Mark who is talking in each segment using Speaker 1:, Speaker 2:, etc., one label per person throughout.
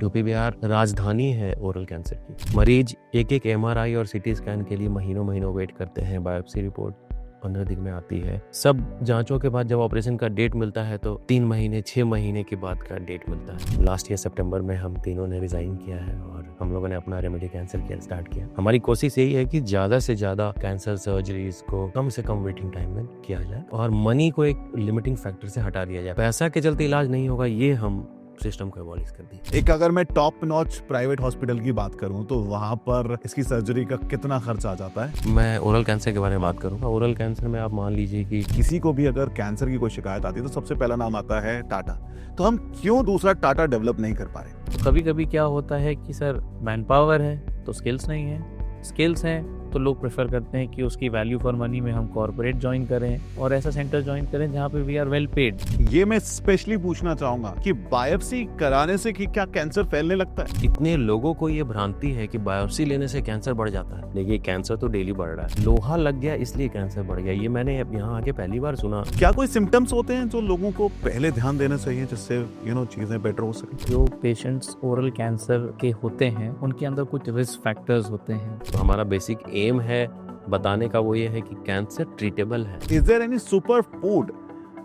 Speaker 1: UP Bihar राजधानी है oral cancer की। मरीज एक एक एमआरआई और सीटी स्कैन के लिए महीनों महीनों वेट करते हैं। बायोप्सी रिपोर्ट 15 दिन में आती है। सब जांचों के बाद जब ऑपरेशन का डेट मिलता है तो 3 महीने 6 महीने के बाद का डेट मिलता है। लास्ट ईयर सितंबर में हम तीनों ने रिजाइन किया है और हम लोगों ने अपना रेमेडी कैंसर केयर स्टार्ट किया। हमारी कोशिश यही है कि ज्यादा से ज्यादा कैंसर सर्जरीज को कम से कम वेटिंग टाइम में किया जाए और मनी को एक लिमिटिंग फैक्टर से हटा दिया जाए। पैसा के चलते इलाज नहीं होगा, ये हम सिस्टम को एबॉलिश कर दी।
Speaker 2: एक अगर मैं टॉप नॉच प्राइवेट हॉस्पिटल की बात करूं तो वहां पर इसकी सर्जरी का कितना खर्च आ जाता है?
Speaker 1: मैं ओरल कैंसर के बारे में बात करूंगा। ओरल कैंसर में आप मान लीजिए कि
Speaker 2: किसी को भी अगर कैंसर की कोई शिकायत आती है तो सबसे पहला नाम आता है टाटा। तो हम क्यों दूसरा टाटा डेवलप नहीं कर पा रहे?
Speaker 3: तो कभी कभी क्या होता है कि सर मैन पावर है तो स्किल्स नहीं है, स्किल्स हैं तो लोग प्रेफर करते हैं कि उसकी वैल्यू फॉर मनी में हम कॉर्पोरेट ज्वाइन करें और ऐसा सेंटर ज्वाइन करें जहाँ पे वी आर वेल पेड।
Speaker 2: ये मैं स्पेशली पूछना चाहूंगा कि बायोप्सी कराने से कि क्या कैंसर फैलने लगता है?
Speaker 1: इतने लोगों को ये भ्रांति है कि बायोप्सी लेने से कैंसर बढ़ जाता है। देखिए कैंसर तो डेली बढ़ रहा है। लोहा लग गया इसलिए कैंसर बढ़ गया, ये मैंने यहाँ आके पहली बार सुना।
Speaker 2: क्या कोई सिम्टम्स होते हैं जो लोगों को पहले ध्यान देना चाहिए जिससे चीजें बेटर हो सके?
Speaker 3: जो पेशेंट्स ओरल कैंसर के होते हैं उनके अंदर कुछ रिस्क फैक्टर्स होते हैं।
Speaker 1: तो हमारा बेसिक एम है बताने का, वो ये है कि कैंसर ट्रीटेबल है।
Speaker 2: Is there any super food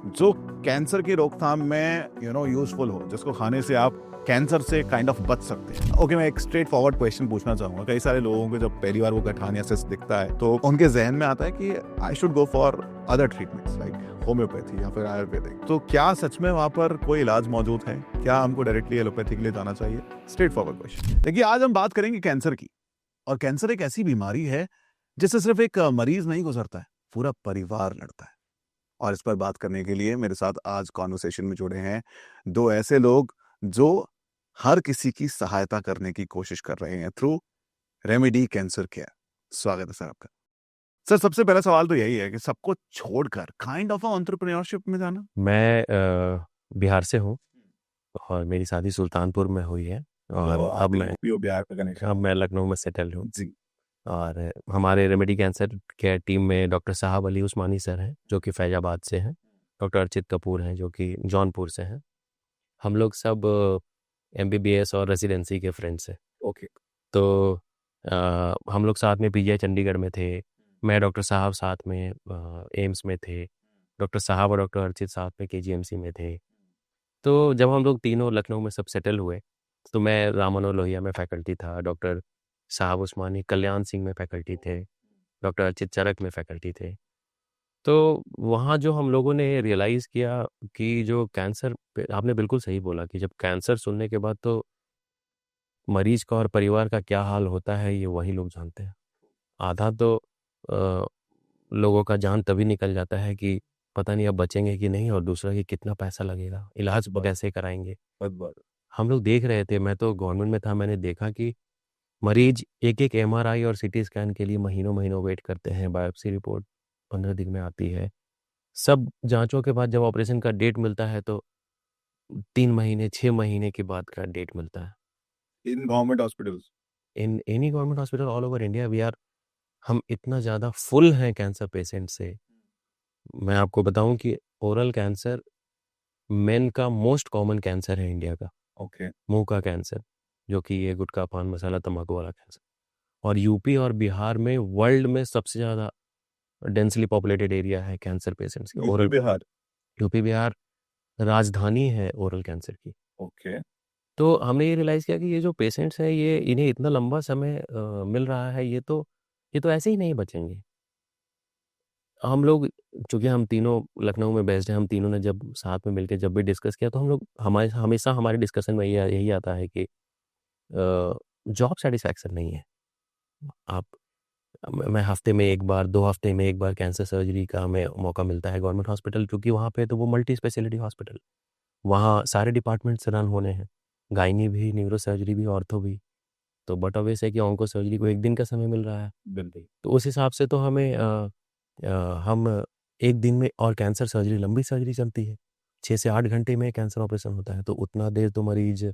Speaker 2: जो कैंसर की रोकथाम में यूजफुल हो, जिसको खाने से आप कैंसर से काइंड ऑफ बच सकते हैं? ओके, मैं एक स्ट्रेट फॉरवर्ड क्वेश्चन पूछना चाहूंगा। कई सारे लोगों को जब पहली बार वो गठान या सिस्ट दिखता है तो उनके जहन में आता है कि I should go for other treatments like homeopathy या फिर आयुर्वेदिक। तो क्या सच में वहां पर कोई इलाज मौजूद है? क्या हमको डायरेक्टली एलोपैथी के लिए जाना चाहिए? Straight forward question. देखिए, आज हम बात करेंगे कैंसर की। और कैंसर एक ऐसी बीमारी है जिससे सिर्फ एक मरीज नहीं गुजरता है, पूरा परिवार लड़ता है। और इस पर बात करने के लिए मेरे साथ आज कॉन्वर्सेशन में जुड़े हैं दो ऐसे लोग जो हर किसी की सहायता करने की कोशिश कर रहे हैं थ्रू रेमेडी कैंसर केयर। स्वागत है सर आपका। सर, सबसे पहला सवाल तो यही है कि सबको छोड़कर काइंड ऑफ एंटरप्रेन्योरशिप में जाना।
Speaker 1: मैं बिहार से हूँ और मेरी शादी सुल्तानपुर में हुई है और
Speaker 2: तो
Speaker 1: अब
Speaker 2: बिहार का कनेक्शन।
Speaker 1: अब मैं लखनऊ में सेटल हूँ।
Speaker 2: जी।
Speaker 1: और हमारे रेमेडी कैंसर केयर टीम में डॉक्टर साहब अली उस्मानी सर हैं जो कि फैजाबाद से हैं, डॉक्टर अर्चित कपूर हैं जो कि जौनपुर से हैं। हम लोग सब एमबीबीएस और रेसिडेंसी के फ्रेंड्स हैं।
Speaker 2: ओके।
Speaker 1: तो हम लोग साथ में पीजीआई चंडीगढ़ में थे। मैं डॉक्टर साहब साथ में एम्स में थे। डॉक्टर साहब और डॉक्टर अर्चित साथ में केजीएमसी में थे। तो जब हम लोग तीनों लखनऊ में सब सेटल हुए तो मैं राम मनोहर लोहिया में फैकल्टी था, डॉक्टर साहब उस्मानी कल्याण सिंह में फैकल्टी थे, डॉक्टर अर्चित चरक में फैकल्टी थे। तो वहाँ जो हम लोगों ने रियलाइज़ किया कि जो कैंसर आपने बिल्कुल सही बोला कि जब कैंसर सुनने के बाद तो मरीज का और परिवार का क्या हाल होता है ये वही लोग जानते हैं। आधा तो अ, लोगों का जान तभी निकल जाता है कि पता नहीं अब बचेंगे कि नहीं, और दूसरा कि कितना पैसा लगेगा, इलाज कैसे कराएंगे। हम लोग देख रहे थे, मैं तो गवर्नमेंट में था, मैंने देखा कि मरीज एक एक एमआरआई और सीटी स्कैन के लिए महीनों महीनों वेट करते हैं। बायोप्सी रिपोर्ट 15 दिन में आती है। सब जांचों के बाद जब ऑपरेशन का डेट मिलता है तो 3 महीने 6 महीने के बाद का डेट मिलता है।
Speaker 2: In government hospitals,
Speaker 1: in any government hospital all over India we are, हम इतना ज़्यादा फुल हैं कैंसर पेशेंट से। मैं आपको बताऊं कि ओरल कैंसर मेन का मोस्ट कॉमन कैंसर है इंडिया का।
Speaker 2: ओके।
Speaker 1: मुंह का कैंसर, जो कि ये गुटखा पान मसाला तंबाकू वाला कैंसर। और यूपी और बिहार में वर्ल्ड में सबसे ज़्यादा डेंसली पॉपुलेटेड एरिया है कैंसर पेशेंट्स की। ओरल
Speaker 2: बिहार।
Speaker 1: यूपी बिहार राजधानी है ओरल कैंसर की।
Speaker 2: ओके।
Speaker 1: तो हमने ये रियलाइज़ किया कि ये जो पेशेंट्स हैं ये इन्हें इतना लंबा समय मिल रहा है, ये तो ऐसे ही नहीं बचेंगे। हम लोग, चूँकि हम तीनों लखनऊ में बेस्ड हैं, हम तीनों ने जब साथ में मिलके जब भी डिस्कस किया तो हम लोग हमेशा हमारे डिस्कशन में यही आता है कि जॉब सैटिस्फैक्शन नहीं है। आप मैं हफ्ते में 1 बार 2 हफ्ते में 1 बार कैंसर सर्जरी का हमें मौका मिलता है गवर्नमेंट हॉस्पिटल, क्योंकि वहाँ पे तो वो मल्टी स्पेशलिटी हॉस्पिटल, वहाँ सारे डिपार्टमेंट्स रन होने हैं, गायनी भी, न्यूरो सर्जरी भी, ऑर्थो भी। तो बट ऑब्वियस है कि ऑन्को सर्जरी को 1 दिन का समय मिल रहा है।
Speaker 2: बिल्कुल।
Speaker 1: तो उस हिसाब से तो हम 1 दिन में, और कैंसर सर्जरी लंबी सर्जरी चलती है, 6 से 8 घंटे में कैंसर ऑपरेशन होता है। तो उतना देर तो मरीज 1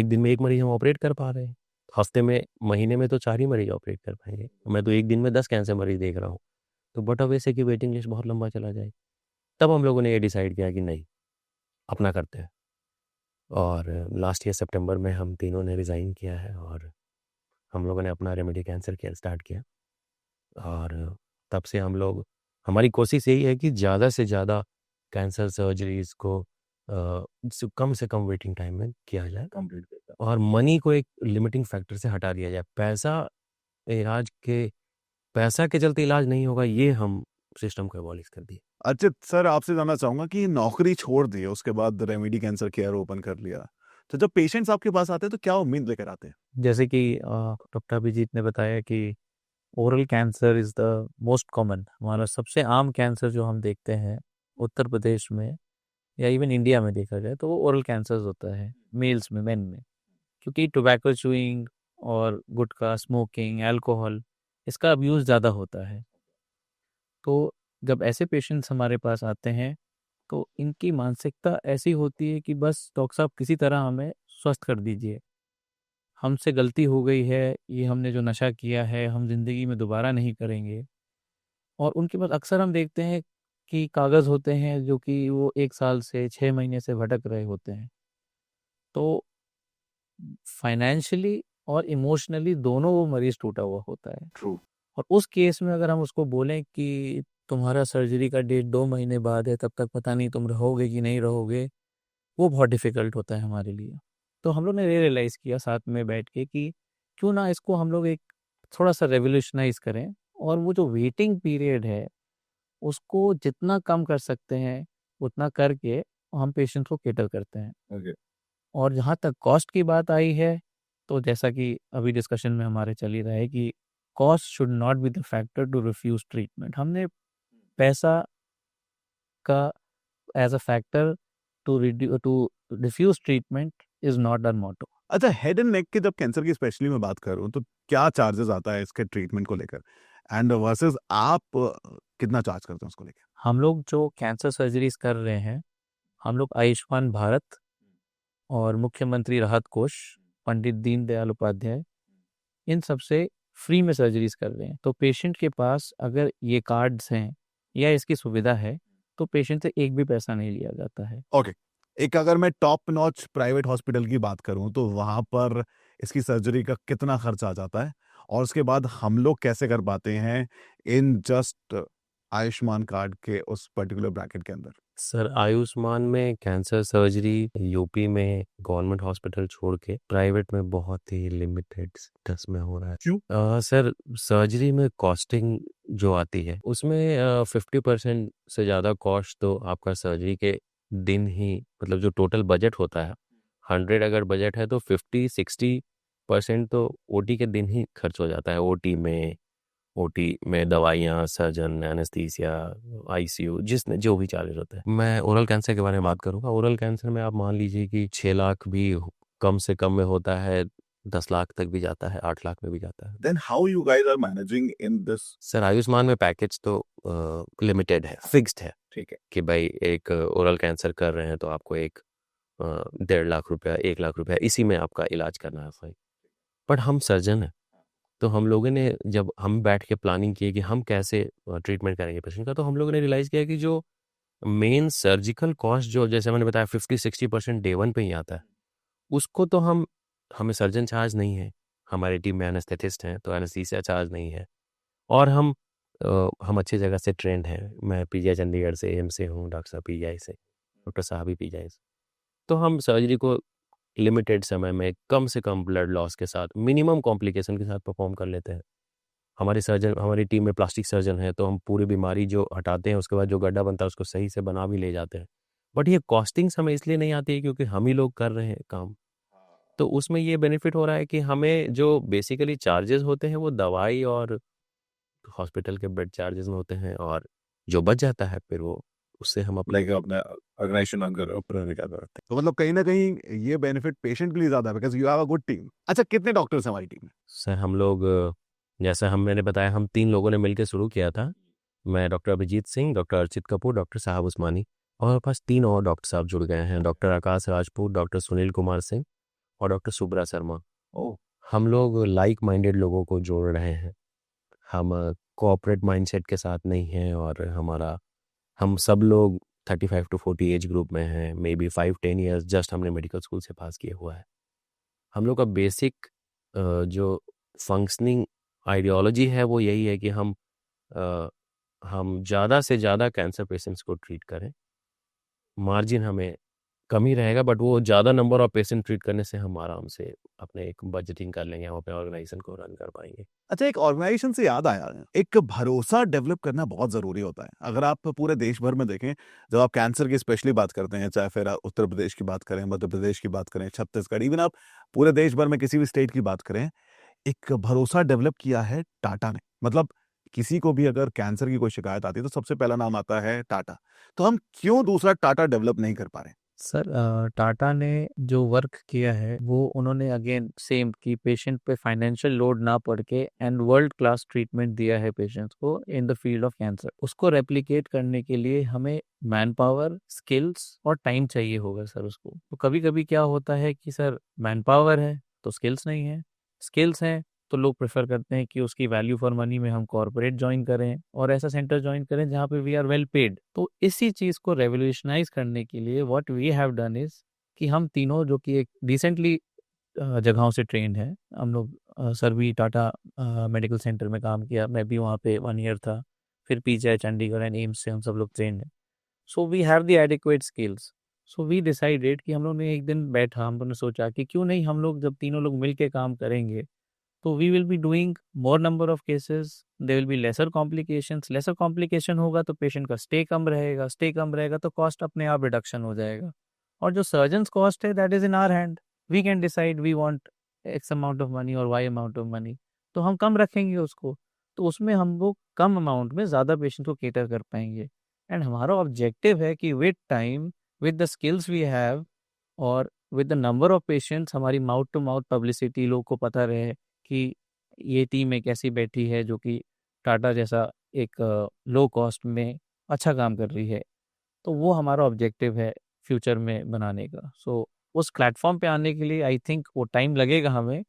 Speaker 1: दिन में 1 मरीज हम ऑपरेट कर पा रहे हैं। हफ्ते में, महीने में तो 4 ही मरीज ऑपरेट कर पाएंगे। मैं तो 1 दिन में 10 कैंसर मरीज देख रहा हूँ। तो बट ऑब्वियस है कि वेटिंग लिस्ट बहुत लंबा चला जाए। तब हम लोगों ने ये डिसाइड किया कि नहीं, अपना करते हैं। और लास्ट ईयर सितंबर में हम तीनों ने रिज़ाइन किया है और हम लोगों ने अपना रेमेडी कैंसर केयर स्टार्ट किया। और तब से हम लोग, हमारी कोशिश यही है कि ज़्यादा से ज़्यादा कैंसर सर्जरीज़ को कम से कम वेटिंग टाइम में किया जाए और मनी को एक लिमिटिंग फैक्टर से हटा दिया जाए। पैसा के चलते इलाज नहीं होगा, ये हम सिस्टम को एबॉलिश कर दिए।
Speaker 2: अर्चित सर, आपसे जानना चाहूंगा कि नौकरी छोड़ दी उसके बाद रेमेडी कैंसर केयर ओपन कर लिया, तो जब पेशेंट्स आपके पास आते हैं तो क्या उम्मीद लेकर आते हैं?
Speaker 3: जैसे कि डॉक्टर अभिजीत ने बताया कि oral cancer is the most common, हमारा सबसे आम कैंसर जो हम देखते हैं उत्तर प्रदेश में या इवन इंडिया में देखा जाए तो वो ओरल कैंसर होता है मेल्स में, मेन में, क्योंकि टोबैको चूइंग और गुटखा, स्मोकिंग, अल्कोहल, इसका अब्यूज़ ज़्यादा होता है। तो जब ऐसे पेशेंट्स हमारे पास आते हैं तो इनकी मानसिकता ऐसी होती है कि बस डॉक्टर साहब किसी तरह हमें स्वस्थ कर दीजिए, हमसे गलती हो गई है, ये हमने जो नशा किया है हम ज़िंदगी में दोबारा नहीं करेंगे। और उनके पास अक्सर हम देखते हैं कि कागज़ होते हैं जो कि वो 1 साल से 6 महीने से भटक रहे होते हैं। तो फाइनेंशियली और इमोशनली दोनों वो मरीज़ टूटा हुआ होता है।
Speaker 2: ट्रू।
Speaker 3: और उस केस में अगर हम उसको बोलें कि तुम्हारा सर्जरी का डेट 2 महीने बाद है, तब तक पता नहीं तुम रहोगे कि नहीं रहोगे, वो बहुत डिफ़िकल्ट होता है हमारे लिए। तो हम लोग ने रियलाइज़ किया साथ में बैठ के कि क्यों ना इसको हम लोग एक थोड़ा-सा रेवोल्यूशनाइज़ करें और वो जो वेटिंग पीरियड है, उसको जितना कम कर सकते हैं, उतना करके हम पेशेंट को कैटर करते हैं।
Speaker 2: ओके।
Speaker 3: और जहाँ तक कॉस्ट की बात आई है, तो जैसा कि अभी डिस्कशन में हमारे चल ही रहा है कि cost should not be the factor to refuse treatment. हमने पैसा का as a factor to refuse treatment is not our motto.
Speaker 2: अच्छा, हेड एंड नेक के जब कैंसर की स्पेशली मैं बात करूं तो क्या चार्जेस आता है इसके ट्रीटमेंट को लेकर, एंड वर्सेस आप कितना चार्ज करते हैं उसको लेकर?
Speaker 3: हम लोग जो कैंसर सर्जरीज़ कर रहे हैं, हम लोग आयुष्मान भारत और मुख्यमंत्री राहत कोष, पंडित दीनदयाल उपाध्याय, इन सब से फ्री में सर्जरीज़ कर रहे हैं। तो पेशेंट के पास अगर ये कार्ड्स हैं या इसकी सुविधा है, तो पेशेंट से एक भी पैसा नहीं लिया जाता है।
Speaker 2: ओके। एक अगर मैं टॉप नॉच प्राइवेट हॉस्पिटल की बात करूं तो वहां पर इसकी सर्जरी का कितना खर्च आ जाता है, और उसके बाद हम लोग कैसे कर पाते हैं इन जस्ट आयुष्मान कार्ड के उस पर्टिकुलर ब्रैकेट के अंदर?
Speaker 1: सर, आयुष्मान में कैंसर सर्जरी यूपी में गवर्नमेंट हॉस्पिटल छोड़ के प्राइवेट में बहुत ही लिमिटेड स्टेटस में हो रहा है।
Speaker 2: क्यों?
Speaker 1: सर, सर्जरी में कॉस्टिंग जो आती है उसमें 50% से ज़्यादा कॉस्ट तो आपका सर्जरी के दिन ही, मतलब जो टोटल बजट होता है 100 अगर बजट है तो 50-60% तो ओटी के दिन ही खर्च हो जाता है। ओटी में दवाइयाँ, सर्जन, एनेस्थीसिया, आईसीयू, जिसने जो भी चार्जेस होते हैं। मैं ओरल कैंसर के बारे में बात करूँगा। ओरल कैंसर में आप मान लीजिए कि 6 लाख भी कम से कम में होता है, 10 लाख तक भी जाता है, 8 लाख में भी जाता है।
Speaker 2: Then how you guys are managing in this?
Speaker 1: Sir, Ayushman में पैकेज तो लिमिटेड है, फिक्स्ड है।
Speaker 2: ठीक है।
Speaker 1: कि भाई एक ओरल कैंसर कर रहे हैं तो आपको एक 1.5 लाख रुपया, 1 लाख रुपया इसी में आपका इलाज करना है भाई। बट हम सर्जन हैं, तो हम लोगों ने जब हम बैठ के प्लानिंग की कि हम कैसे ट्रीटमेंट करेंगे पेशेंट का, तो हम लोगों ने रियलाइज़ किया कि जो मेन सर्जिकल कॉस्ट जो जैसे मैंने बताया 50-60% डे 1 पे ही आता है, उसको तो हमें सर्जन चार्ज नहीं है, हमारी टीम में एनेस्थेटिस्ट हैं तो एनेस्थीसिया चार्ज नहीं है, और हम अच्छी जगह से ट्रेंड हैं। मैं पीजीआई चंडीगढ़ से, एम्स से हूँ, डॉक्टर साहब पीजीआई से, डॉक्टर साहब भी पीजीआई से। तो हम सर्जरी को लिमिटेड समय में कम से कम ब्लड लॉस के साथ, मिनिमम कॉम्प्लिकेशन के साथ परफॉर्म कर लेते हैं। हमारी टीम में प्लास्टिक सर्जन है, तो हम पूरी बीमारी जो हटाते हैं उसके बाद जो गड्ढा बनता है उसको सही से बना भी ले जाते हैं। बट ये कॉस्टिंग्स हमें इसलिए नहीं आती है क्योंकि हम ही लोग कर रहे हैं काम। तो उसमें ये बेनिफिट हो रहा है कि हमें जो बेसिकली चार्जेस होते हैं वो दवाई और हॉस्पिटल के बेड चार्जेस में होते हैं, और जो बच जाता है फिर वो उससे हम अपने
Speaker 2: लाइक अपने ऑर्गेनाइजेशन तो मतलब कहीं ना कहीं ये बेनिफिट पेशेंट के लिए ज्यादा है because you have a good team. अच्छा, कितने डॉक्टर्स हैं हमारी टीम में?
Speaker 1: सर, हम लोग जैसे मैंने बताया, हम 3 लोगों ने मिलकर शुरू किया था। मैं, doctor Abhijit Singh, doctor Archit Kapoor, doctor Sahab Usmani, और हमारे पास 3 और डॉक्टर साहब जुड़ गए हैं, डॉक्टर आकाश राजपूत, डॉक्टर सुनील कुमार सिंह और डॉक्टर सुब्रा शर्मा।
Speaker 2: ओह।
Speaker 1: हम लोग लाइक माइंडेड लोगों को जोड़ रहे हैं। हम कोऑपरेट माइंडसेट के साथ नहीं हैं, और हम सब लोग 35 to 40 एज ग्रुप में हैं, मे बी 5-10 ईयर्स जस्ट हमने मेडिकल स्कूल से पास किया हुआ है। हम लोग का बेसिक जो फंक्शनिंग आइडियोलॉजी है वो यही है कि हम ज़्यादा से ज़्यादा कैंसर पेशेंट्स को ट्रीट करें। मार्जिन हमें कम ही रहेगा, बट वो ज़्यादा नंबर ऑफ पेशेंट ट्रीट करने से हम आराम से अपने एक बजटिंग कर लेंगे, हम अपने ऑर्गेनाइजेशन को रन कर पाएंगे।
Speaker 2: अच्छा, एक ऑर्गेनाइजेशन से याद आया, एक भरोसा डेवलप करना बहुत ज़रूरी होता है। अगर आप पूरे देश भर में देखें, जब आप कैंसर की स्पेशली बात करते हैं, चाहे फिर उत्तर प्रदेश की बात करें, मध्य प्रदेश की बात करें, छत्तीसगढ़, इवन आप पूरे देश भर में किसी भी स्टेट की बात करें, एक भरोसा डेवलप किया है टाटा ने। मतलब किसी को भी अगर कैंसर की कोई शिकायत आती है तो सबसे पहला नाम आता है टाटा। तो हम क्यों दूसरा टाटा डेवलप नहीं कर पा रहे?
Speaker 3: सर टाटा ने जो वर्क किया है वो उन्होंने अगेन सेम कि पेशेंट पे फाइनेंशियल लोड ना पड़ के एंड वर्ल्ड क्लास ट्रीटमेंट दिया है पेशेंट्स को in the field of cancer. उसको रेप्लिकेट करने के लिए हमें मैन पावर, स्किल्स और टाइम चाहिए होगा सर उसको। तो कभी कभी क्या होता है कि सर मैन पावर है तो स्किल्स नहीं है, स्किल्स हैं तो लोग प्रेफर करते हैं कि उसकी वैल्यू फॉर मनी में हम कॉर्पोरेट ज्वाइन करें और ऐसा सेंटर ज्वाइन करें जहाँ पे वी आर वेल पेड। तो इसी चीज़ को रेवोल्यूशनाइज करने के लिए what we have done is कि हम तीनों जो कि एक रिसेंटली जगहों से ट्रेंड है, हम लोग सर भी टाटा मेडिकल सेंटर में काम किया, मैं भी वहाँ पे 1 ईयर था, फिर पीजीआई चंडीगढ़ एंड एम्स से हम सब लोग ट्रेंड हैं। So we have the adequate skills. So we decided कि हम लोग ने एक दिन बैठा, हम लोगों ने सोचा कि क्यों नहीं हम लोग जब तीनों लोग मिल के काम करेंगे तो we will be doing more number of cases, they will be lesser complications. Lesser complication होगा तो पेशेंट का स्टे कम रहेगा, स्टे कम रहेगा तो कॉस्ट अपने आप रिडक्शन हो जाएगा। और जो सर्जन्स कॉस्ट है that is in our hand, we can decide we want X amount of money और वाई अमाउंट ऑफ मनी, तो हम कम रखेंगे उसको। तो उसमें हम लोग कम अमाउंट में ज़्यादा पेशेंट को केटर कर पाएंगे। एंड हमारा ऑब्जेक्टिव है कि with time, with the skills we have और with the number of patients, हमारी माउथ टू माउथ पब्लिसिटी लोग को पता रहे कि ये टीम एक ऐसी बैठी है जो कि टाटा जैसा एक लो कॉस्ट में अच्छा काम कर रही है। तो वो हमारा ऑब्जेक्टिव है फ्यूचर में बनाने का। सो उस प्लेटफॉर्म पे आने के लिए आई थिंक वो टाइम लगेगा हमें,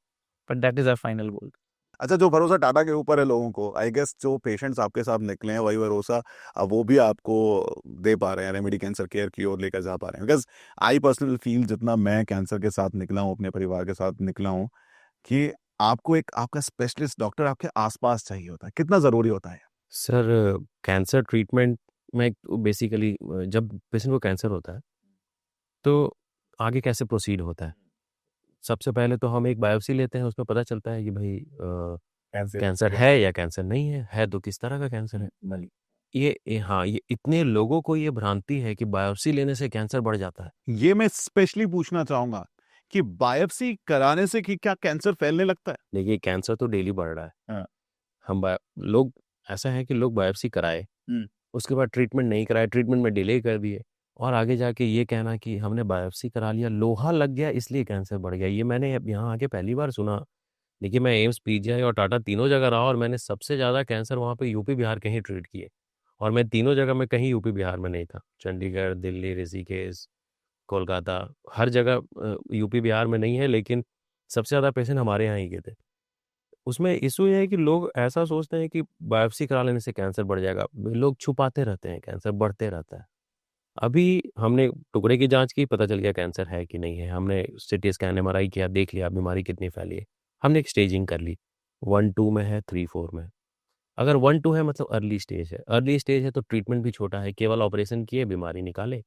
Speaker 3: but that is our final goal.
Speaker 2: अच्छा, जो भरोसा टाटा के ऊपर है लोगों को, आई गेस जो पेशेंट्स आपके साथ निकले हैं वही भरोसा अब वो भी आपको दे पा रहे हैं, रेमेडी कैंसर केयर की ओर लेकर जा पा रहे हैं। बिकॉज आई पर्सनल फील, जितना मैं कैंसर के साथ निकला हूँ, अपने परिवार के साथ निकला हूँ, कि आपको एक आपका स्पेशलिस्ट डॉक्टर आपके आसपास चाहिए होता है। कितना ज़रूरी होता है?
Speaker 1: सर कैंसर ट्रीटमेंट में बेसिकली जब पेशेंट को कैंसर होता है तो आगे कैसे प्रोसीड होता है, सबसे पहले तो हम एक बायोप्सी लेते हैं, उसमें पता चलता है कि भाई कैंसर है या कैंसर नहीं है तो किस तरह का कैंसर है। हाँ, ये इतने लोगों को ये भ्रांति है कि बायोप्सी लेने से कैंसर बढ़ जाता है।
Speaker 2: ये मैं स्पेशली पूछना चाहूंगा कि बायोप्सी कराने से कि क्या कैंसर फैलने लगता है?
Speaker 1: देखिए कैंसर तो डेली बढ़ रहा है।
Speaker 2: हाँ।
Speaker 1: हम लोग ऐसा है कि लोग बायोप्सी कराए,
Speaker 2: हम्म।
Speaker 1: उसके बाद ट्रीटमेंट नहीं कराए, ट्रीटमेंट में डिले कर दिए, और आगे जाके ये कहना कि हमने बायोप्सी करा लिया, लोहा लग गया इसलिए कैंसर बढ़ गया, ये मैंने अब यहाँ आके पहली बार सुना। देखिए मैं एम्स, पीजीआई और टाटा तीनों जगह रहा और मैंने सबसे ज़्यादा कैंसर वहाँ पे यूपी बिहार के ही ट्रीट किए, और मैं तीनों जगह में कहीं यूपी बिहार में नहीं था। चंडीगढ़, दिल्ली, ऋषिकेश, कोलकाता, हर जगह यूपी बिहार में नहीं है, लेकिन सबसे ज़्यादा पेशेंट हमारे यहाँ ही के थे। उसमें इशू ये है कि लोग ऐसा सोचते हैं कि बायोप्सी करा लेने से कैंसर बढ़ जाएगा, लोग छुपाते रहते हैं, कैंसर बढ़ते रहता है। अभी हमने टुकड़े की जांच की, पता चल गया कैंसर है कि नहीं है, हमने सिटी स्कैन, एमआरआई किया, देख लिया बीमारी कितनी फैली है, हमने एक स्टेजिंग कर ली, 1-2 में है, 3-4 में। अगर 1-2 है मतलब अर्ली स्टेज है, अर्ली स्टेज है तो ट्रीटमेंट भी छोटा है, केवल ऑपरेशन किए, बीमारी निकाले,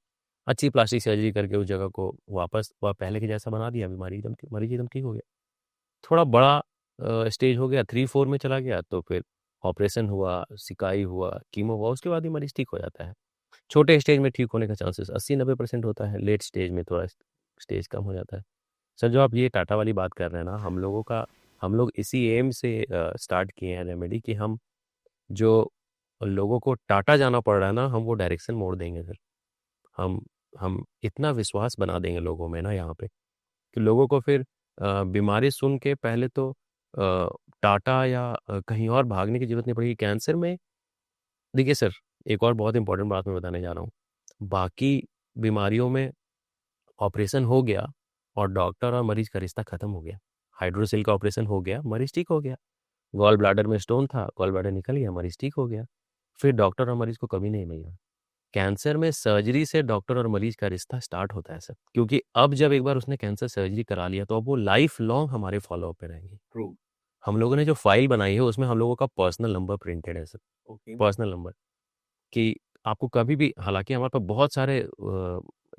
Speaker 1: अच्छी प्लास्टिक सर्जरी करके उस जगह को वापस वह पहले के जैसा बना दिया, मरीज एकदम ठीक हो गया। थोड़ा बड़ा स्टेज हो गया, 3-4 में चला गया तो फिर ऑपरेशन हुआ, सिकाई हुआ, कीमो हुआ, उसके बाद ही मरीज ठीक हो जाता है। छोटे स्टेज में ठीक होने का चांसेस 80-90% होता है, लेट स्टेज में थोड़ा स्टेज कम हो जाता है। सर जो आप ये टाटा वाली बात कर रहे हैं ना, हम लोग इसी एम से स्टार्ट किए हैं रेमेडी कि हम जो लोगों को टाटा जाना पड़ रहा है ना, हम वो डायरेक्शन मोड़ देंगे सर। हम इतना विश्वास बना देंगे लोगों में ना यहाँ पे कि लोगों को फिर बीमारी सुन के पहले तो टाटा या कहीं और भागने की जरूरत नहीं पड़ेगी। कैंसर में देखिए सर, एक और बहुत इंपॉर्टेंट बात मैं बताने जा रहा हूँ, बाकी बीमारियों में ऑपरेशन हो गया और डॉक्टर और मरीज का रिश्ता खत्म हो गया। हाइड्रोसिल का ऑपरेशन हो गया, मरीज ठीक हो गया। गॉल ब्लैडर में स्टोन था, गॉल ब्लैडर निकल गया, मरीज ठीक हो गया। फिर डॉक्टर और मरीज को कभी नहीं मिलना। कैंसर में सर्जरी से डॉक्टर और मरीज का रिश्ता स्टार्ट होता है सर, क्योंकि अब जब एक बार उसने कैंसर सर्जरी करा लिया तो अब वो लाइफ लॉन्ग हमारे फॉलोअप पे रहेंगे।
Speaker 2: ट्रू।
Speaker 1: हम लोगों ने जो फाइल बनाई है उसमें हम लोगों का पर्सनल नंबर प्रिंटेड है सर,
Speaker 2: ओके।
Speaker 1: पर्सनल नंबर, कि आपको कभी भी, हालांकि हमारे पास बहुत सारे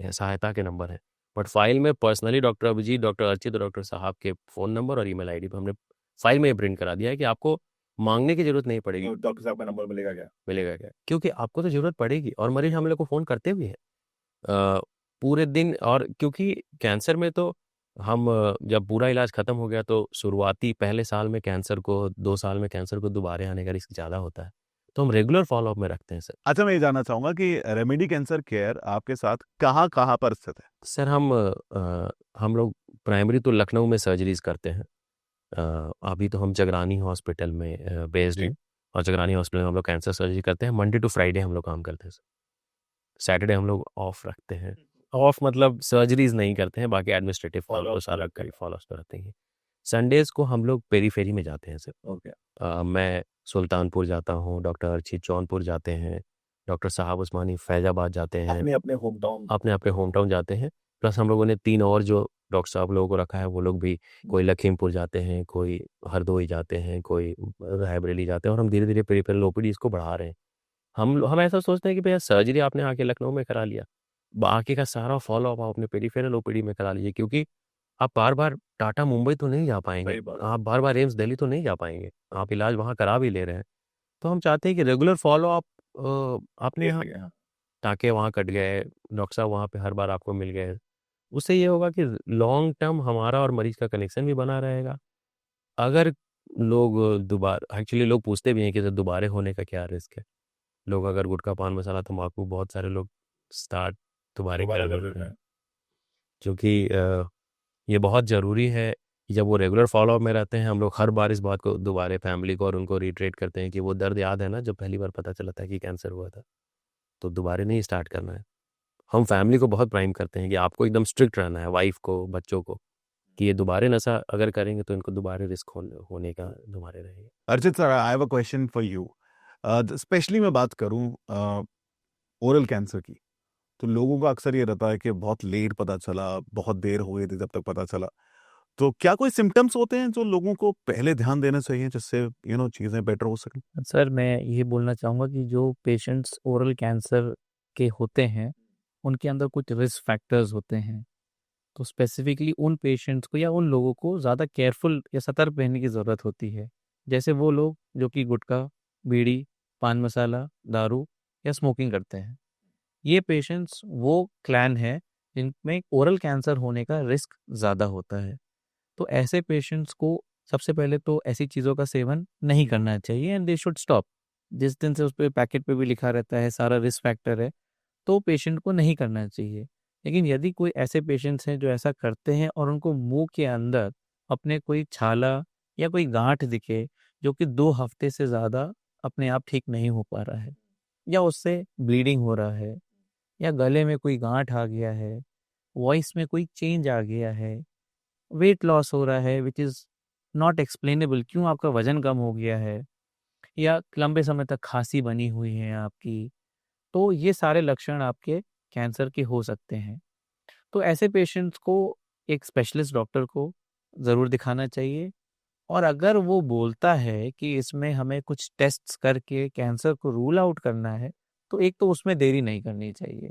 Speaker 1: सहायता के नंबर हैं, बट फाइल में personally doctor Abhijit, doctor Archit और डॉक्टर साहब के फ़ोन नंबर और ईमेल आईडी पर हमने फाइल में प्रिंट करा दिया है कि आपको मांगने की जरूरत नहीं पड़ेगी।
Speaker 2: डॉक्टर साहब का नंबर मिलेगा क्या?
Speaker 1: मिलेगा क्या, क्योंकि आपको तो जरूरत पड़ेगी और मरीज हम लोग को फ़ोन करते भी हैं पूरे दिन। और क्योंकि कैंसर में तो हम जब पूरा इलाज खत्म हो गया तो शुरुआती पहले साल में कैंसर को, 2 साल में कैंसर को दोबारा आने का रिस्क ज़्यादा होता है, तो हम रेगुलर फॉलोअप में रखते हैं सर।
Speaker 2: अच्छा, मैं ये जानना चाहूंगा कि रेमेडी कैंसर केयर आपके साथ कहाँ कहाँ पर स्थित है?
Speaker 1: सर हम लोग प्राइमरी तो लखनऊ में सर्जरीज करते हैं। अभी तो हम जगरानी हॉस्पिटल में बेस्ड
Speaker 2: जी।
Speaker 1: हैं, और जगरानी हॉस्पिटल में हम लोग कैंसर सर्जरी करते हैं। मंडे टू फ्राइडे हम लोग काम करते हैं सर, सैटरडे हम लोग ऑफ रखते हैं। ऑफ मतलब सर्जरीज नहीं करते हैं, बाकी एडमिनिस्ट्रेटिव काम तो
Speaker 2: Follow-ups
Speaker 1: सारा
Speaker 2: करते हैं।
Speaker 1: फॉलो तो रहते हैं। संडेज को हम लोग पेरीफेरी में जाते हैं सर।
Speaker 2: ओके।
Speaker 1: मैं सुल्तानपुर जाता हूँ, डॉक्टर अर्चित जौनपुर जाते हैं, डॉक्टर साहब उस्मानी फैजाबाद जाते हैं,
Speaker 2: अपने अपने होम टाउन।
Speaker 1: अपने अपने होम टाउन जाते हैं। प्लस हम लोगों ने 3 और जो डॉक्टर साहब लोगों को रखा है वो लोग भी, कोई लखीमपुर जाते हैं, कोई हरदोई जाते हैं, कोई रायबरेली जाते हैं, और हम धीरे धीरे पेरिफेरल ओपीडी इसको बढ़ा रहे हैं। हम ऐसा सोचते हैं कि भैया सर्जरी आपने आके लखनऊ में करा लिया, बाकी का सारा फॉलो अप आप अपने पेरिफेरल ओपीडी में करा लीजिए, क्योंकि आप बार बार टाटा मुंबई तो नहीं जा पाएंगे,
Speaker 2: सही बात।
Speaker 1: आप बार बार एम्स दिल्ली तो नहीं जा पाएंगे, आप इलाज वहाँ करा भी ले रहे हैं। तो हम चाहते हैं कि रेगुलर फॉलो अप आपने यहाँ,
Speaker 2: यहाँ।
Speaker 1: टाँके वहाँ कट गए, डॉक्टर साहब वहाँ पे हर बार आपको मिल गए, उससे ये होगा कि लॉन्ग टर्म हमारा और मरीज का कनेक्शन भी बना रहेगा। अगर लोग दोबारा, एक्चुअली लोग पूछते भी हैं कि दोबारा होने का क्या रिस्क है। लोग अगर गुटखा पान मसाला तम्बाकू, बहुत सारे लोग स्टार्ट दोबारा कर देते हैं, क्योंकि ये बहुत ज़रूरी है कि जब वो रेगुलर फॉलोअप में रहते हैं, हम लोग हर बार इस बात को दोबारा फैमिली को और उनको रिट्रेट करते हैं कि वो दर्द याद है ना जब पहली बार पता चला था कि कैंसर हुआ था, तो दोबारा नहीं स्टार्ट करना है। हम फैमिली को बहुत प्राइम करते हैं कि आपको एकदम स्ट्रिक्ट रहना है, वाइफ को, बच्चों को, कि ये दोबारा नशा अगर करेंगे तो इनको दोबारा रिस्क होने का दोबारा रहेगा।
Speaker 2: Archit sir, I have a question for you. Specially मैं बात करूं ओरल कैंसर की, तो लोगों का अक्सर ये रहता है कि बहुत लेट पता चला, बहुत देर हो गई थी जब तक पता चला। तो क्या कोई सिम्टम्स होते हैं जो लोगों को पहले ध्यान देना चाहिए जिससे चीजें बेटर हो सकें?
Speaker 3: सर मैं ये बोलना चाहूँगा कि जो पेशेंट्स ओरल कैंसर के होते हैं उनके अंदर कुछ रिस्क फैक्टर्स होते हैं, तो स्पेसिफिकली उन पेशेंट्स को या उन लोगों को ज़्यादा केयरफुल या सतर्क रहने की ज़रूरत होती है। जैसे वो लोग जो कि गुटखा, बीड़ी, पान मसाला, दारू या स्मोकिंग करते हैं। ये पेशेंट्स वो क्लैन है जिनमें ओरल कैंसर होने का रिस्क ज़्यादा होता है। तो ऐसे पेशेंट्स को सबसे पहले तो ऐसी चीज़ों का सेवन नहीं करना चाहिए एंड दे शुड स्टॉप। जिस दिन से उस पे पैकेट पे भी लिखा रहता है सारा रिस्क फैक्टर है, तो पेशेंट को नहीं करना चाहिए। लेकिन यदि कोई ऐसे पेशेंट्स हैं जो ऐसा करते हैं और उनको मुंह के अंदर अपने कोई छाला या कोई गांठ दिखे जो कि 2 हफ्ते से ज़्यादा अपने आप ठीक नहीं हो पा रहा है, या उससे ब्लीडिंग हो रहा है, या गले में कोई गांठ आ गया है, वॉइस में कोई चेंज आ गया है, वेट लॉस हो रहा है विच इज़ नॉट एक्सप्लेनेबल, क्यों आपका वजन कम हो गया है, या लंबे समय तक खांसी बनी हुई है आपकी, तो ये सारे लक्षण आपके कैंसर के हो सकते हैं। तो ऐसे पेशेंट्स को एक स्पेशलिस्ट डॉक्टर को ज़रूर दिखाना चाहिए, और अगर वो बोलता है कि इसमें हमें कुछ टेस्ट्स करके कैंसर को रूल आउट करना है, तो एक तो उसमें देरी नहीं करनी चाहिए,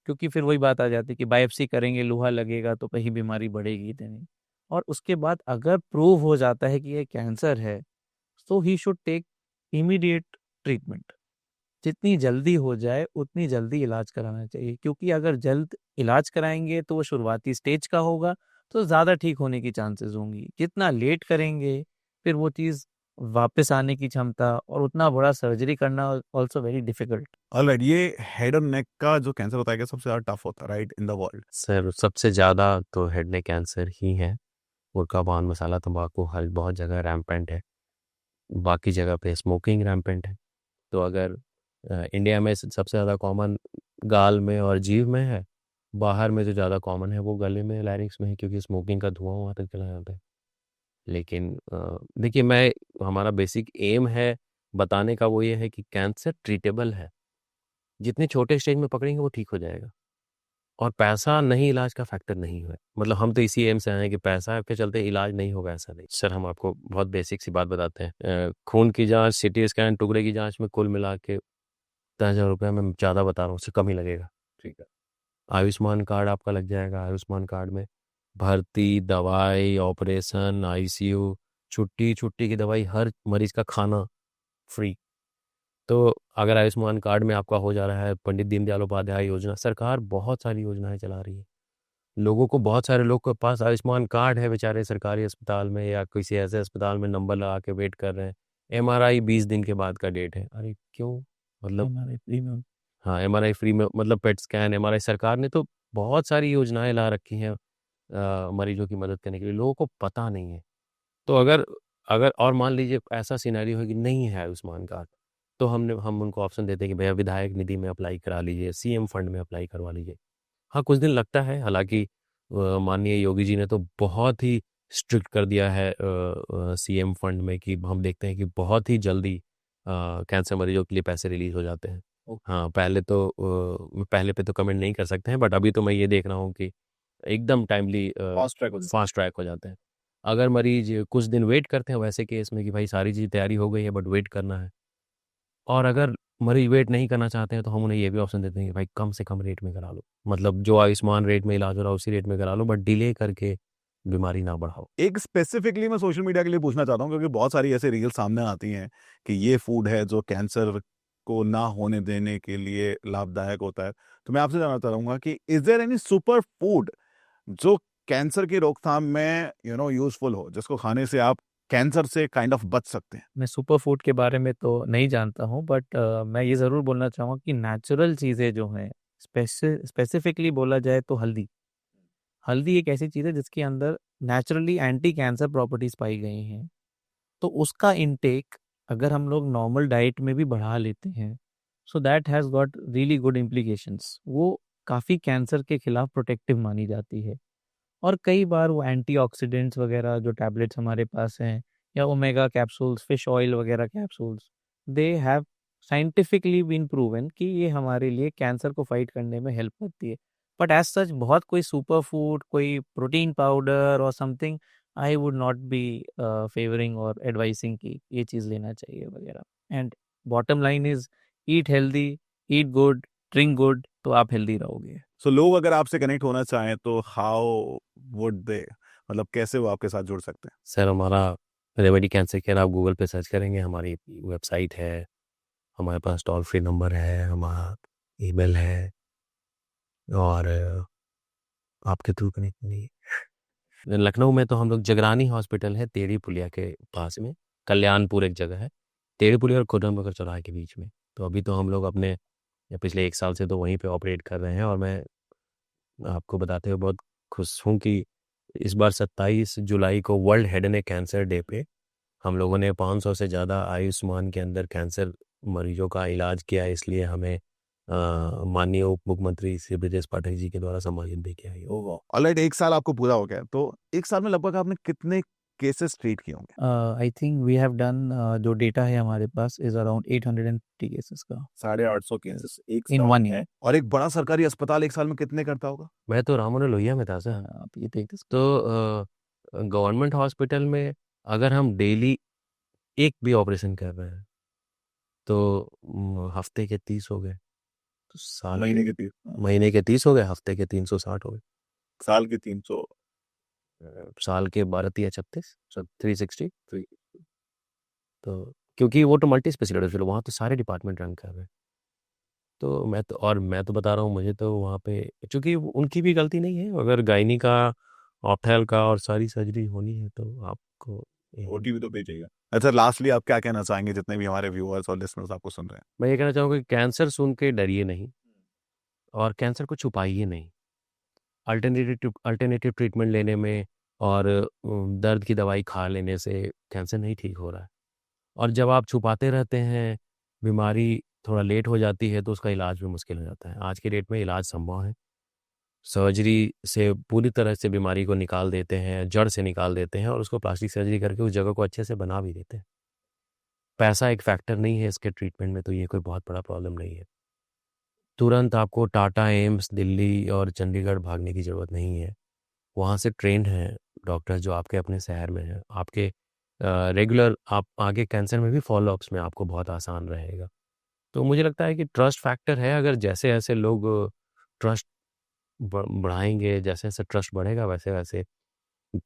Speaker 3: क्योंकि फिर वही बात आ जाती है कि बायोप्सी करेंगे, लोहा लगेगा तो कहीं बीमारी बढ़ेगी तो नहीं। और उसके बाद अगर प्रूव हो जाता है कि ये कैंसर है, तो he should take immediate treatment. जितनी जल्दी हो जाए उतनी जल्दी इलाज कराना चाहिए, क्योंकि अगर जल्द इलाज कराएंगे तो वो शुरुआती स्टेज का होगा, तो ज़्यादा ठीक होने की चांसेस होंगी। जितना लेट करेंगे फिर वो चीज़ वापस आने की क्षमता, और उतना बड़ा सर्जरी करना ऑल्सो वेरी डिफिकल्ट।
Speaker 2: ऑलराइट, ये हेड और नेक का जो कैंसर होता है क्या सबसे ज्यादा टफ होता है right in the world?
Speaker 1: Sir सबसे ज़्यादा तो हेड नेक कैंसर ही है। गुटखा पान मसाला तम्बाकू हर बहुत जगह रैम्पेंट है, बाकी जगह पे स्मोकिंग रैम्पेंट है। तो अगर इंडिया में सबसे ज़्यादा कॉमन गाल में और जीभ में है, बाहर में जो ज़्यादा कॉमन है वो गले में, लैरिंक्स में है, क्योंकि स्मोकिंग का धुआं वहाँ तक चला जाता है। लेकिन देखिए, हमारा बेसिक एम है बताने का, वो ये है कि कैंसर ट्रीटेबल है। जितने छोटे स्टेज में पकड़ेंगे वो ठीक हो जाएगा। और पैसा नहीं इलाज का फैक्टर नहीं है। मतलब हम तो इसी एम से आए हैं कि पैसा के चलते इलाज नहीं होगा, ऐसा नहीं। सर हम आपको बहुत बेसिक सी बात बताते हैं। खून की जांच, सीटी स्कैन, टुकड़े की जांच में कुल मिला के 10,000 रुपये में ज़्यादा बता रहा हूँ, उससे कम ही लगेगा।
Speaker 2: ठीक है।
Speaker 1: आयुष्मान कार्ड आपका लग जाएगा। आयुष्मान कार्ड में भर्ती, दवाई, ऑपरेशन, आईसीयू, छुट्टी की दवाई, हर मरीज का खाना फ्री। तो अगर आयुष्मान कार्ड में आपका हो जा रहा है, पंडित दीनदयाल उपाध्याय योजना, सरकार बहुत सारी योजनाएं चला रही है। लोगों को, बहुत सारे लोग के पास आयुष्मान कार्ड है, बेचारे सरकारी अस्पताल में या किसी ऐसे अस्पताल में नंबर लगा के वेट कर रहे हैं। एमआरआई 20 दिन के बाद का डेट है। अरे क्यों? मतलब
Speaker 3: हमारे फ्री में
Speaker 1: हाँ, एमआरआई फ्री में, मतलब पेट स्कैन, एमआरआई। सरकार ने तो बहुत सारी योजनाएं ला रखी हैं मरीजों की मदद करने के लिए, लोगों को पता नहीं है। तो अगर अगर और मान लीजिए ऐसा सिनेरियो है कि नहीं है आयुष्मान कार्ड, तो हम उनको ऑप्शन देते हैं कि भैया विधायक निधि में अप्लाई करा लीजिए, सीएम फंड में अप्लाई करवा लीजिए। हाँ, कुछ दिन लगता है, हालांकि माननीय योगी जी ने तो बहुत ही स्ट्रिक्ट कर दिया है सीएम फंड में, कि हम देखते हैं कि बहुत ही जल्दी कैंसर मरीजों के लिए पैसे रिलीज हो जाते हैं। हाँ, पहले पे तो कमेंट नहीं कर सकते हैं, बट अभी तो मैं ये देख रहा हूँ कि एकदम टाइमली फास्ट ट्रैक हो जाते हैं। अगर मरीज कुछ दिन वेट करते हैं वैसे केस में कि भाई सारी चीज़ तैयारी हो गई है बट वेट करना है, और अगर मरीज वेट नहीं करना चाहते हैं तो हम उन्हें ये भी ऑप्शन देते हैं कि भाई कम से कम रेट में करा लो, मतलब जो आयुष्मान रेट में इलाज हो रहा है उसी रेट में करा लो, बट डिले करके बीमारी ना बढ़ाओ।
Speaker 2: एक स्पेसिफिकली मैं सोशल मीडिया के लिए पूछना चाहता हूँ, क्योंकि बहुत सारी ऐसे रील सामने आती हैं कि ये फूड है जो कैंसर को ना होने देने के लिए लाभदायक होता है। तो मैं आपसे जानना चाहूंगा कि is there any super food जो कैंसर की रोकथाम में यूजफुल हो, जिसको खाने से आप कैंसर से काइंड ऑफ बच सकते हैं?
Speaker 3: मैं सुपर फूड के बारे में तो नहीं जानता हूँ, बट मैं ये ज़रूर बोलना चाहूँगा कि नेचुरल चीज़ें जो हैं, स्पेसिफिकली बोला जाए तो हल्दी। हल्दी एक ऐसी चीज़ है जिसके अंदर नेचुरली एंटी कैंसर प्रॉपर्टीज़ पाई गई हैं। तो उसका इनटेक अगर हम लोग नॉर्मल डाइट में भी बढ़ा लेते हैं, so that has got really good implications. वो काफ़ी कैंसर के खिलाफ प्रोटेक्टिव मानी जाती है। और कई बार वो एंटीऑक्सीडेंट्स वगैरह जो टैबलेट्स हमारे पास हैं, या ओमेगा कैप्सूल्स, फिश ऑयल वगैरह capsules, they have scientifically been proven कि ये हमारे लिए कैंसर को फाइट करने में हेल्प करती है। बट एज सच बहुत कोई सुपर फूड, कोई प्रोटीन पाउडर और something, I would not be favouring और एडवाइसिंग कि ये चीज़ लेना चाहिए वगैरह। And bottom line is eat healthy, eat good, drink good, तो आप हेल्दी रहोगे।
Speaker 2: सो लोग अगर आपसे कनेक्ट होना चाहें तो हाउ वुड दे, मतलब कैसे वो आपके साथ जुड़ सकते हैं?
Speaker 1: सर हमारा रेमेडी कैंसर केयर आप गूगल पे सर्च करेंगे, हमारी वेबसाइट है, हमारे पास टोल फ्री नंबर है, हमारा ईमेल है, और आपके थ्रू कनेक्ट नहीं। लखनऊ में तो हम लोग जगरानी हॉस्पिटल है, टेढ़ी पुलिया के पास में, कल्याणपुर एक जगह है, टेढ़ी पुलिया और खुर्रम नगर चौराहे के बीच में। तो अभी तो हम लोग अपने पिछले 1 साल से तो वहीं पे ऑपरेट कर रहे हैं, और मैं आपको बताते हुए बहुत खुश हूँ कि इस बार 27 जुलाई को world head and neck cancer day पे हम लोगों ने 500 से ज़्यादा आयुष्मान के अंदर कैंसर मरीजों का इलाज किया। इसलिए हमें माननीय उप मुख्यमंत्री श्री ब्रजेश पाठक जी के द्वारा सम्मानित भी किया गया।
Speaker 2: ऑलराइट, 1 साल आपको पूरा हो गया, तो 1 साल में लगभग आपने कितने केसेस ट्रीट किए होंगे?
Speaker 3: I think we have done, जो डेटा है हमारे पास इज अराउंड 850 केसेस का
Speaker 2: 850 केसेस एक
Speaker 3: इन
Speaker 2: साल
Speaker 3: 1
Speaker 2: में।
Speaker 3: ईयर।
Speaker 2: और एक बड़ा सरकारी अस्पताल 1 साल में कितने करता होगा?
Speaker 1: मैं तो राममनोहर लोहिया में था सर।
Speaker 3: आप ये देख सकते
Speaker 1: तो गवर्नमेंट हॉस्पिटल में अगर हम डेली एक भी ऑपरेशन कर रहे हैं तो हफ्ते के 30 हो गए, तो साल
Speaker 2: महीने के 30,
Speaker 1: महीने के 30 हो गए, हफ्ते के 360 हो गए,
Speaker 2: साल के 300,
Speaker 1: साल के 12×3 = 360। तो क्योंकि वो तो मल्टी स्पेशलिटी हॉस्पिटल, वहाँ तो सारे डिपार्टमेंट रन कर रहे हैं। तो मैं तो बता रहा हूँ, मुझे तो वहाँ पे, चूँकि उनकी भी गलती नहीं है, अगर गायनी का, ऑप्थेल का और सारी सर्जरी होनी है तो आपको
Speaker 2: ओटी भी तो भेजेगा। अच्छा, लास्टली आप क्या कहना चाहेंगे जितने भी हमारे व्यूअर्स और लिसनर्स आपको सुन रहे हैं?
Speaker 1: मैं ये कहना चाहूँगा कि कैंसर सुन के डरिए नहीं, और कैंसर को छुपाइए नहीं। अल्टरनेटिव ट्रीटमेंट लेने में और दर्द की दवाई खा लेने से कैंसर नहीं ठीक हो रहा है। और जब आप छुपाते रहते हैं, बीमारी थोड़ा लेट हो जाती है तो उसका इलाज भी मुश्किल हो जाता है। आज के डेट में इलाज संभव है, सर्जरी से पूरी तरह से बीमारी को निकाल देते हैं, जड़ से निकाल देते हैं, और उसको प्लास्टिक सर्जरी करके उस जगह को अच्छे से बना भी देते हैं। पैसा एक फैक्टर नहीं है इसके ट्रीटमेंट में, तो ये कोई बहुत बड़ा प्रॉब्लम नहीं है। तुरंत आपको टाटा एम्स दिल्ली और चंडीगढ़ भागने की ज़रूरत नहीं है। वहाँ से ट्रेंड हैं डॉक्टर जो आपके अपने शहर में हैं, आपके रेगुलर आप आगे कैंसर में भी फॉलोअप्स में आपको बहुत आसान रहेगा। तो मुझे लगता है कि ट्रस्ट फैक्टर है, अगर जैसे-जैसे लोग ट्रस्ट बढ़ाएँगे, जैसे-जैसे ट्रस्ट बढ़ेगा वैसे-वैसे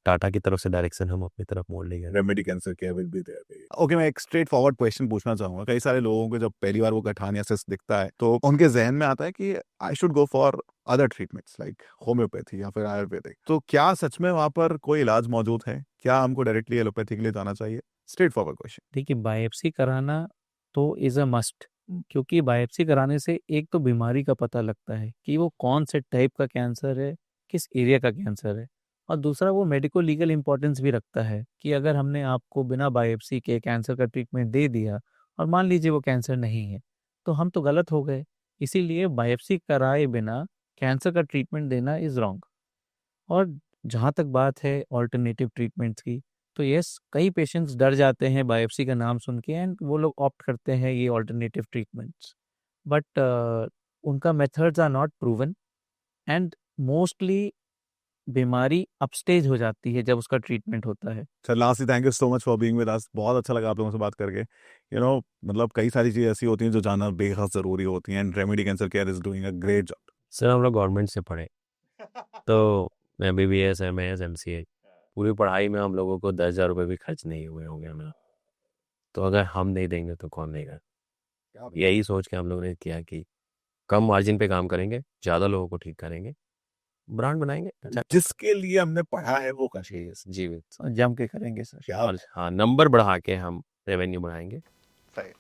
Speaker 1: टाटा की तरफ से डायरेक्शन हम अपनी तरफ मोड़ लेंगे।
Speaker 2: Remedy Cancer Care will be there. Okay, मैं एक स्ट्रेट फॉरवर्ड क्वेश्चन पूछना चाहूंगा। कई सारे लोगों को जब पहली बार वो गठान या सिस्ट दिखता है तो उनके जहन में आता है कि I should go for other treatments like homeopathy या फिर आयुर्वेदिक। तो क्या सच में वहां पर कोई इलाज मौजूद है? क्या हमको डायरेक्टली एलोपैथी के लिए जाना चाहिए? Straight forward question.
Speaker 3: देखिए, बायोप्सी कराना तो इज़ अ मस्ट, क्योंकि बायोप्सी कराने से एक तो बीमारी का पता लगता है कि वो कौन से टाइप का कैंसर है, किस एरिया का कैंसर है, और दूसरा वो मेडिको लीगल इम्पोर्टेंस भी रखता है कि अगर हमने आपको बिना बायोप्सी के कैंसर का ट्रीटमेंट दे दिया और मान लीजिए वो कैंसर नहीं है, तो हम तो गलत हो गए। इसीलिए बायोप्सी कराए बिना कैंसर का ट्रीटमेंट देना इज़ रॉन्ग। और जहाँ तक बात है अल्टरनेटिव ट्रीटमेंट्स की, तो यस, कई पेशेंट्स डर जाते हैं बायोप्सी का नाम सुन के एंड वो लोग ऑप्ट करते हैं ये अल्टरनेटिव ट्रीटमेंट्स, बट उनका methods are not proven and mostly बीमारी अपस्टेज हो जाती है जब उसका ट्रीटमेंट होता है।
Speaker 2: Sir lastly thank you so much for being with us. बहुत अच्छा लगा आप लोगों से बात करके। मतलब कई सारी चीज़ें ऐसी होती हैं जो जानना बेहद ज़रूरी होती हैं and remedy Cancer care is doing a great job.
Speaker 1: Sir हम लोग गवर्नमेंट से पढ़े, तो MBBS, MS, MCA पूरी पढ़ाई में हम लोगों को 10,000 रुपये भी खर्च नहीं हुए होंगे हमें। तो अगर हम नहीं देंगे तो कौन देगा? यही सोच के हम लोगों ने किया कि कम मार्जिन पे काम करेंगे, ज़्यादा लोगों को ठीक करेंगे, ब्रांड बनाएंगे। अच्छा
Speaker 2: जिसके लिए हमने पढ़ा है वो कर।
Speaker 1: जी
Speaker 3: जम के करेंगे सर।
Speaker 2: क्या
Speaker 1: और हाँ, नंबर बढ़ा के हम रेवेन्यू बढ़ाएंगे।
Speaker 2: सही।